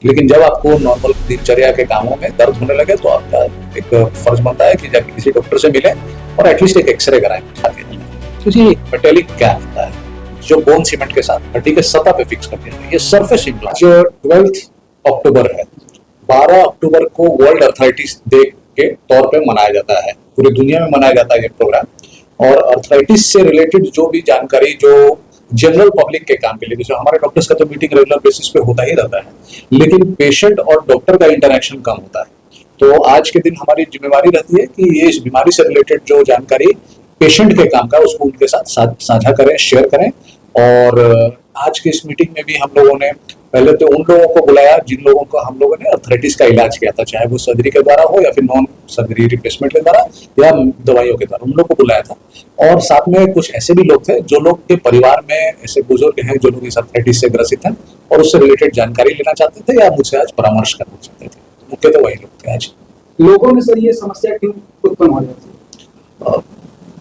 लेकिन जब आपको नॉर्मल दिनचर्या के कामों में दर्द होने लगे तो आपका एक फर्ज बनता है कि जाके किसी डॉक्टर से मिलें और एटलीस्ट एक एक्सरे कराएं। क्योंकि मेटेलिक कैप होता है जो बोन सीमेंट के साथ हड्डी के सतह पे फिक्स कर दिया है। ये सरफेस इम्प्लांट जो 12 अक्टूबर है, 12 अक्टूबर को वर्ल्ड अर्थराइटिस डे के तौर पे मनाया जाता है। पूरी दुनिया में मनाया जाता है ये प्रोग्राम। और अर्थराइटिस से रिलेटेड जो भी जानकारी जो जनरल पब्लिक के काम के लिए, जैसे हमारे डॉक्टर्स का तो मीटिंग रेगुलर बेसिस पे होता ही रहता है, लेकिन पेशेंट और डॉक्टर का इंटरेक्शन कम होता है। तो आज के दिन हमारी जिम्मेवारी रहती है कि ये इस बीमारी से रिलेटेड जो जानकारी पेशेंट के काम का उसको उनके साथ साझा करें, शेयर करें। और आज की इस मीटिंग में भी हम लोगों ने पहले तो उन लोगों को बुलाया जिन लोगों को हम लोगों ने अर्थराइटिस का इलाज किया था, चाहे वो सर्जरी के द्वारा हो या फिर नॉन सर्जरी रिप्लेसमेंट के द्वारा या दवाइयों के द्वारा, उन लोगों को बुलाया था। और साथ में कुछ ऐसे भी लोग थे जो लोग के परिवार में ऐसे बुजुर्ग हैं जो लोग इस अर्थराइटिस से ग्रसित हैं और उससे रिलेटेड जानकारी लेना चाहते थे या मुझसे आज परामर्श करना चाहते थे। मुख्य तो वही लोग थे आज। लोगों में सर ये समस्या क्यों उत्पन्न हो जाती है?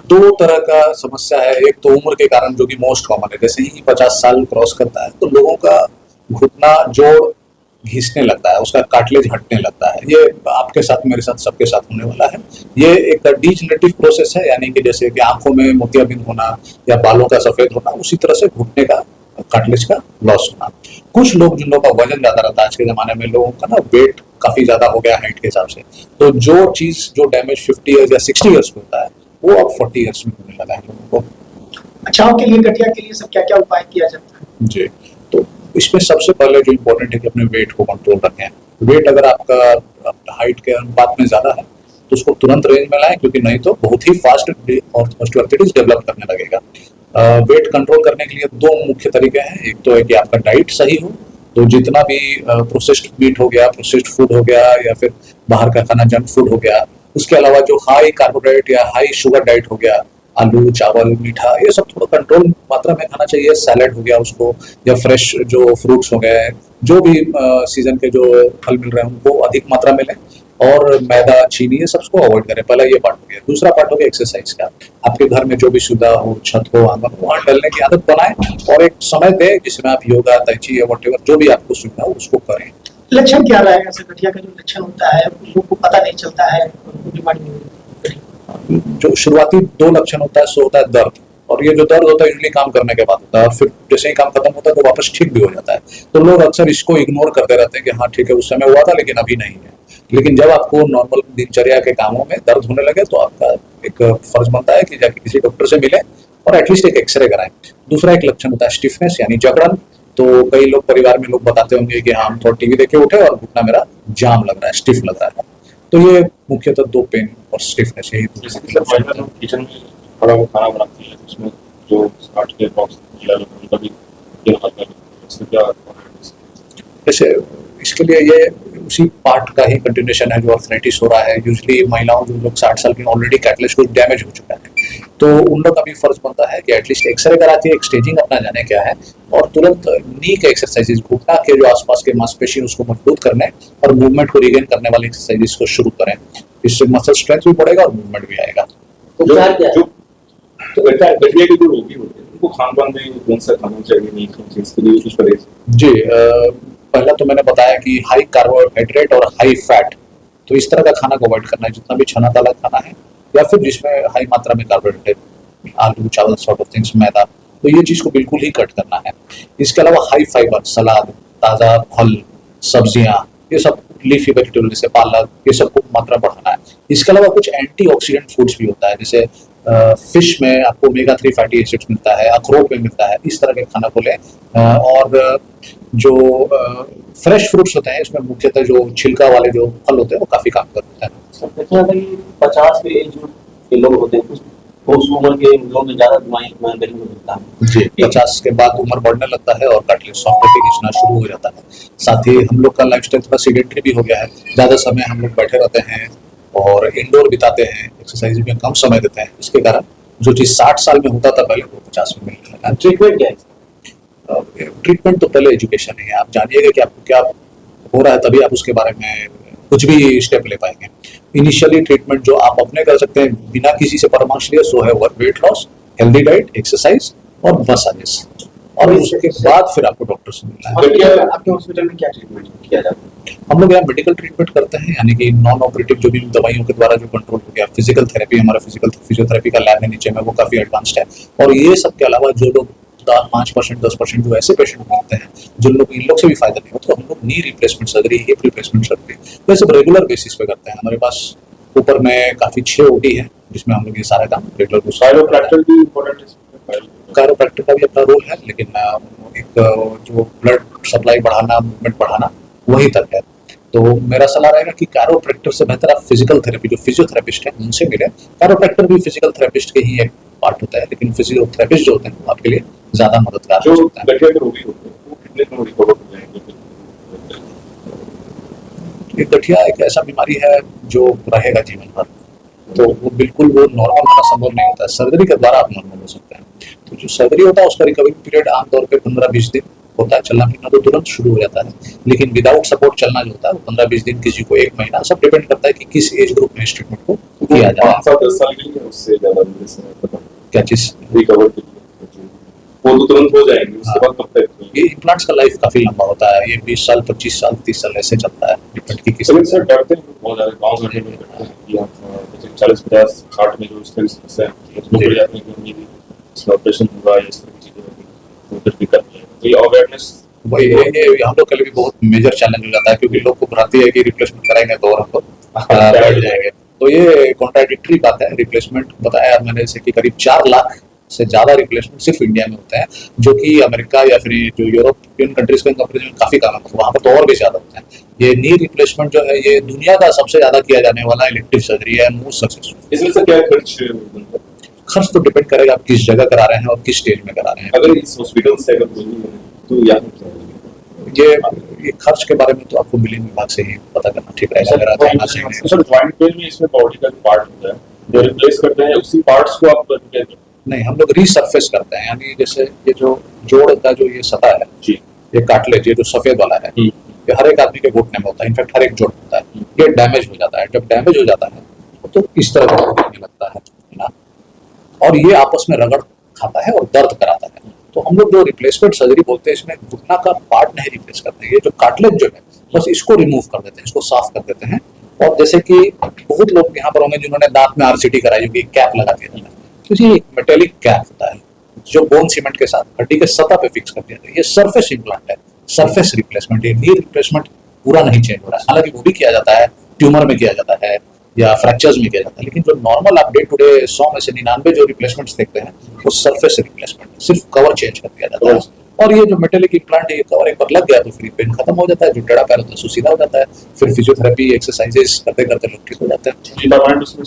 दो तरह का समस्या है। एक तो उम्र के कारण जो कि मोस्ट कॉमन है, जैसे ही 50 साल क्रॉस करता है तो लोगों का घुटना जोड़ घिसने लगता है, उसका कार्टिलेज हटने लगता है। ये आपके साथ, मेरे साथ, सबके साथ होने वाला है। ये एक डीजनरेटिव प्रोसेस है, यानी कि जैसे कि आंखों में मोतियाबिंद होना या बालों का सफेद होना, उसी तरह से घुटने का कार्टिलेज का लॉस होना। कुछ लोग जिन लोगों का वजन ज्यादा रहता है, आज के जमाने में लोगों का ना वेट काफी ज्यादा हो गया हाइट के हिसाब से, तो जो चीज जो डैमेज 50 ईयर्स या 60 ईयर्स में होता है वो अब 40 ईयर्स में होने लगा है लोगों को। बचाव के लिए, गठिया के लिए सब क्या क्या उपाय किया जाता है? जी, तो इसमें सबसे पहले जो इम्पोर्टेंट है कि अपने वेट को कंट्रोल रखें। वेट अगर आपका हाइट के अनुपात में ज्यादा है तो उसको तुरंत रेंज में लाएं, क्योंकि नहीं तो बहुत ही फास्ट ऑस्टियोआर्थराइटिस डेवलप करने लगेगा। वेट कंट्रोल करने के लिए दो मुख्य तरीके हैं। एक तो है कि आपका डाइट सही हो, तो जितना भी प्रोसेस्ड मीट हो गया, प्रोसेस्ड फूड हो गया या फिर बाहर का खाना, जंक फूड हो गया, उसके अलावा जो हाई कार्बोहाइड्रेट या हाई शुगर डाइट हो गया, आलू, चावल, मीठा, ये सब थोड़ा कंट्रोल मात्रा में खाना चाहिए। सैलेड हो गया उसको, या फ्रेश जो फ्रूट्स हो गए, जो भी सीजन के जो फल मिल रहे हैं उनको अधिक मात्रा में लें। और मैदा, चीनी, ये सबको अवॉइड करें। पहला ये पार्ट हो गया। दूसरा पार्ट हो गया एक्सरसाइज का। आपके घर में जो भी सुविधा हो, छत हो, आंगन हो, वहाँ टहलने की आदत बनाएं और एक समय दें जिसमें आप योगा, तै ची या वॉटेवर जो भी आपको सुविधा हो उसको करें। लक्षण क्या रहेगा सर? गठिया का जो लक्षण होता है लोगों को पता नहीं चलता है बीमारी में? जो शुरुआती दो लक्षण होता है सो होता है दर्द, और ये जो दर्द होता है यूजली काम करने के बाद होता है, और फिर जैसे ही काम खत्म होता है तो वापस ठीक भी हो जाता है। तो लोग अक्सर इसको इग्नोर करते रहते हैं कि हाँ ठीक है उस समय हुआ था लेकिन अभी नहीं है। लेकिन जब आपको नॉर्मल दिनचर्या के कामों में दर्द होने लगे तो आपका एक फर्ज बनता है कि जाके किसी डॉक्टर से मिलें और एटलीस्ट एक एक्सरे कराएं। दूसरा एक लक्षण होता है स्टिफनेस यानी जकड़न। तो कई लोग परिवार में लोग बताते होंगे कि हाँ हम थोड़ा टीवी देख के उठे और घुटना मेरा जाम लग रहा है, स्टिफ लग रहा है। तो ये मुख्यतः दो पेन और स्टिफनेस, यही जैसे कि सर महिला लोग किचन में खड़ा होकर खाना बनाती है, उसमें जो काट के बॉक्स महिला लोग उनका भी तेल खाता है, इससे क्या? जैसे इसके लिए ये उसी पार्ट का ही कंटिन्यूएशन है जो अर्थराइटिस हो रहा है। यूजली महिलाओं जो लोग 60 साल की ऑलरेडी कार्टिलेज कुछ डैमेज हो चुका है, तो उन लोग का भी फर्ज बनता है कि एटलीस्ट एक्सरे करा के एक स्टेजिंग अपना जाने क्या है और तुरंत नी के एक्सरसाइजेज, घुटना के जो आसपास के मांसपेशी उसको मजबूत करने और मूवमेंट को रिगेन करने वाले एक्सरसाइजेज को शुरू करें। इससे मसल स्ट्रेंथ भी बढ़ेगा और मूवमेंट भी आएगा। गठिया के जो रोगी होते हैं उनको खान पान में कौन सा खाना चाहिए, नहीं खाना चाहिए, इसके लिए कुछ परहेज? जी, पहला तो मैंने बताया कि हाई कार्बोहाइड्रेट और हाई फैट, तो इस तरह का खाना को अवॉइड करना है। जितना भी छना ताला खाना है या फिर जिसमें हाई मात्रा में कार्बोहाइड्रेट, आलू, चावल, सॉर्ट ऑफ थिंग्स, मैदा, तो ये चीज को बिल्कुल ही कट करना है। इसके अलावा हाई फाइबर, सलाद, ताज़ा फल, सब्जियां, ये सब लीफी वेजिटेबल जैसे पालक, ये सबको मात्रा बढ़ाना है। इसके अलावा कुछ एंटीऑक्सीडेंट फूड्स भी होता है, जैसे फिश में आपको ओमेगा 3 फैटी एसिड्स मिलता है, अखरोट में मिलता है, इस तरह के खाना को लें। और जो फ्रेश फ्रूट्स होते हैं इसमें मुख्यतः जो छिलका वाले जो फल होते हैं वो काफी काम करते हैं। सब देखा जाता है कि 50 के एज के लोग होते हैं उस उम्र के लोगों में ज्यादा बीमारी देखने को मिलता है। जी, 50 के बाद उम्र बढ़ने लगता है और कार्टिलेज सॉफ्ट होकर घिसना शुरू हो जाता है। साथ ही हम लोग का लाइफस्टाइल थोड़ा सीडेंटरी भी हो गया है, ज्यादा समय हम लोग बैठे रहते हैं और इंडोर बिताते हैं, एक्सरसाइज में कम समय देते हैं। इसके कारण जो चीज 60 साल में होता था पहले वो 50 में मिलने लगा। ट्रीटमेंट क्या है? ट्रीटमेंट तो पहले एजुकेशन है। आप जानिएगा कि आपको क्या हो रहा है, तभी आप उसके बारे में कुछ भी स्टेप ले पाएंगे। इनिशियली ट्रीटमेंट जो आप अपने कर सकते हैं बिना किसी से परामर्श लिए सो है weight loss, healthy diet, exercise और मसाजेस। और उसके बाद फिर आपको डॉक्टर से मिलना है। आपके हॉस्पिटल में क्या ट्रीटमेंट किया जाता है? हम लोग यहाँ मेडिकल ट्रीटमेंट करते हैं, यानी कि नॉन ऑपरेटिव जो भी दवाइयों के द्वारा जो कंट्रोल हो गया। फिजिकल थेरेपी, हमारा फिजिकल फिजियोथेरेपी का लैब है नीचे में, वो काफी एडवांस्ड है। और ये सब के अलावा जो लोग 5%, 10% जो ऐसे पेशेंट मिलते हैं जिन लोग इन लोग से भी फायदा नहीं होता, तो हम लोग knee replacement surgery, hip replacement surgery ये सब रेगुलर बेसिस पे करते हैं। हमारे पास ऊपर में काफी 6 ओटी है जिसमें हम लोग ये सारा काम रेगुलर। कायरोप्रैक्टर भी इम्पोर्टेंट है। कायरोप्रैक्टर का भी अपना रोल है, लेकिन एक जो ब्लड सप्लाई बढ़ाना, मूवमेंट बढ़ाना, वहीं तक है। तो मेरा सलाह रहेगा कि कायरोप्रैक्टर से बेहतर आप फिजिकल थेरेपी, जो फिजियोथेरेपिस्ट है उनसे मिले। कायरोप्रैक्टर भी फिजिकल थेरेपिस्ट के ही एक पार्ट होता है, लेकिन फिजियोथेरेपिस्ट जो होते हैं वो आपके लिए ज्यादा मददगार हो जो सकता है। गठिया के रोगी होते हैं वो कितने दिन रिकवर हो जाएंगे? एक गठिया एक ऐसा बीमारी है जो रहेगा जीवन भर, तो वो बिल्कुल वो नॉर्मल होना संभव नहीं होता है। सर्जरी के द्वारा आप नॉर्मल हो सकते हैं। तो जो सर्जरी होता है उसका रिकवरी पीरियड आमतौर पे 15-20 दिन होता है। चलना फिरना तो तुरंत शुरू हो जाता है, लेकिन विदाउट सपोर्ट चलना जो होता है वो 15-20 दिन, किसी को 1 महीना, सब डिपेंड करता है कि किस एज ग्रुप में इस ट्रीटमेंट को किया जाए। 5 साल 10 साल के लिए उससे ज्यादा पता क्या चीज? रिकवर के लिए वो तो तुरंत हो जाएंगे, उसके बाद कब तक? ये इम्प्लांट्स का लाइफ काफी लंबा होता है, ये 20 साल, 25 साल, 30 साल ऐसे चलता है, डिपेंड की किस। लेकिन सर डरते हैं बहुत ज्यादा, गाँव घर में डरते हैं कि आप जैसे 40-50-60 में जो इस तरह की समस्या है तो बढ़ जाते हैं कि उनमें भी इसका ऑपरेशन होगा या इस तरह की चीजें होगी तो फिर दिक्कत नहीं है। तो ये अवेयरनेस वही ये हम लोग के लिए भी बहुत मेजर चैलेंज हो जाता है, क्योंकि लोग को भ्रांति है कि रिप्लेसमेंट कराएंगे तो और हमको बैठ जाएंगे। तो ये कॉन्ट्राडिक्टरी बात है। रिप्लेसमेंट बताया मैंने जैसे कि करीब 4 लाख से ज्यादा रिप्लेसमेंट सिर्फ इंडिया में होते हैं, जो कि अमेरिका या फिर जो यूरोपियन कंट्रीज के कंपेरिजन में काफी कम है, वहाँ पर तो और भी ज्यादा होते हैं। ये नी रिप्लेसमेंट जो है ये दुनिया का सबसे ज्यादा किया जाने वाला इलेक्टिव सर्जरी है, मोस्ट सक्सेसफुल। इसमें से क्या खर्च बनता है? खर्च तो डिपेंड करेगा आप किस जगह करा रहे हैं और किस स्टेज में करा रहे हैं। अगर इस हॉस्पिटल से अगर कोई नहीं है तो यहाँ ये खर्च के बारे में तो आपको बिलिंग विभाग से ही पता करना ठीक रहेगा। मेरा कहना सही नहीं है। सर ज्वाइंट पेन में इसमें बॉडी का जो पार्ट होता है जो रिप्लेस करते हैं उसी पार्ट्स को आप नहीं, हम लोग रीसर्फेस करते हैं, यानी जैसे ये जो जोड़ का जो ये सतह है, जी ये कार्टिलेज, ये जो सफेद वाला है, ये हर एक आदमी के घुटने में होता है, इनफैक्ट हर एक जोड़ होता है। ये डैमेज हो जाता है, जब डैमेज हो जाता है तो इस तरह का होने लगता है ना, और ये आपस में रगड़ खाता है और दर्द कराता है। तो हम लोग जो रिप्लेसमेंट सर्जरी बोलते हैं, इसमें घुटना का पार्ट नहीं रिप्लेस करते, ये जो कार्टिलेज जो है बस इसको रिमूव कर देते हैं, इसको साफ कर देते हैं। और जैसे कि बहुत लोग यहाँ पर होंगे जिन्होंने दांत में RCT कराई होगी, कैप लगा दिया जाता है, तो ये एक मेटेलिक कैप होता है जो बोन सीमेंट के साथ हड्डी के सतह पे फिक्स कर दिया जाता है। ये सरफेस इम्प्लांट है, सरफेस रिप्लेसमेंट। ये नी रिप्लेसमेंट पूरा नहीं चेंज हो रहा है, हालांकि वो भी किया जाता है, ट्यूमर में किया जाता है या फ्रैक्चर्स में किया जाता है, लेकिन जो नॉर्मल आप डे टू डे 100 में से 99 जो रिप्लेसमेंट्स देखते हैं वो सरफेस रिप्लेसमेंट, सिर्फ कवर चेंज कर दिया जाता है। और ये जो मेटेलिक इम्प्लांट है, ये कवर एक बार लग गया तो फिर पेन खत्म हो जाता है, जो टेढ़ा पैर होता है सीधा हो जाता है, फिर फिजियोथेरेपी एक्सरसाइजेस करते करते लोग ठीक हो जाते हैं। परमानेंट उसमें